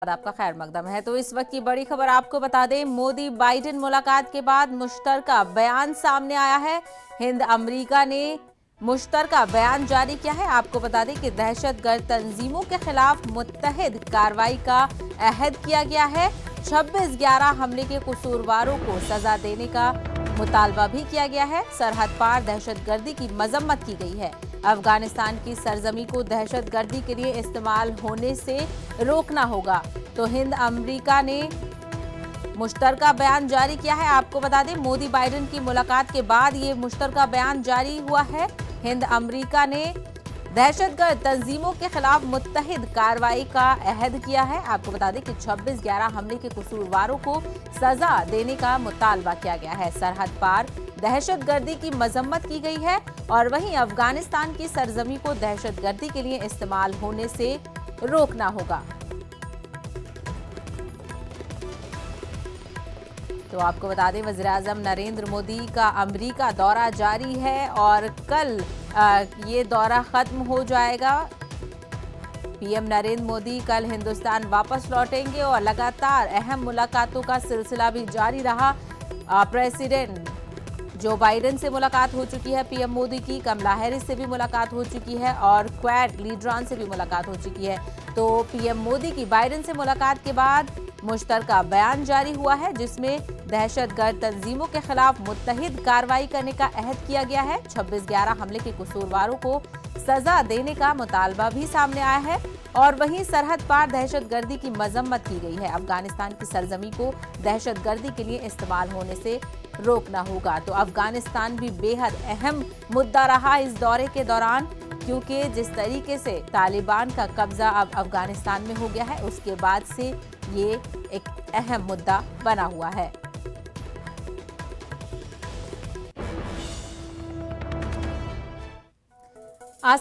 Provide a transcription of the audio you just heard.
और आपका खैर मकदम है। तो इस वक्त की बड़ी खबर आपको बता दें, मोदी बाइडेन मुलाकात के बाद मुश्तरका बयान सामने आया है। हिंद अमेरिका ने मुश्तरका बयान जारी किया है। आपको बता दें कि दहशतगर्द तंजीमों के खिलाफ मुत्तहिद कार्रवाई का अहद किया गया है। 26/11 हमले के कसूरवारों को सजा देने का मुतालबा भी किया गया है। सरहद पार दहशतगर्दी की मजम्मत की गई है। अफगानिस्तान की सरजमी को दहशतगर्दी के लिए इस्तेमाल होने से रोकना होगा। तो हिंद अमेरिका ने मुश्तरका बयान जारी किया है। आपको बता दें, मोदी बाइडेन की मुलाकात के बाद ये मुश्तरका बयान जारी हुआ है। हिंद अमेरिका ने दहशतगर्द तंजीमों के खिलाफ मुत्तहिद कार्रवाई का अहद किया है। आपको बता दें कि 26/11 हमले के कसूरवारों को सजा देने का मुतालबा किया गया है। सरहद पार दहशतगर्दी की मजम्मत की गई है और वहीं अफगानिस्तान की सरजमी को दहशतगर्दी के लिए इस्तेमाल होने से रोकना होगा। तो आपको बता दें, वज़ीर-ए-आज़म नरेंद्र मोदी का अमेरिका दौरा जारी है और कल ये दौरा खत्म हो जाएगा। पीएम नरेंद्र मोदी कल हिंदुस्तान वापस लौटेंगे और लगातार अहम मुलाकातों का सिलसिला भी जारी रहा। प्रेसिडेंट जो बाइडेन से मुलाकात हो चुकी है पीएम मोदी की, कमला हैरिस से भी मुलाकात हो चुकी है और क्वाड लीडरान से भी मुलाकात हो चुकी है। तो पीएम मोदी की बाइडेन से मुलाकात के बाद मुश्तरका बयान जारी हुआ है, जिसमें दहशतगर्द तंजीमों के खिलाफ मुत्तहिद कार्रवाई करने का अहद किया गया है। 26/11 हमले के कसूरवारों को सजा देने का मुतालबा भी सामने आया है और वहीं सरहद पार दहशतगर्दी की मजम्मत की गई है। अफगानिस्तान की सरजमी को दहशतगर्दी के लिए इस्तेमाल होने से रोकना होगा। तो अफगानिस्तान भी बेहद अहम मुद्दा रहा इस दौरे के दौरान, क्योंकि जिस तरीके से तालिबान का कब्जा अब अफगानिस्तान में हो गया है, उसके बाद से ये एक अहम मुद्दा बना हुआ है।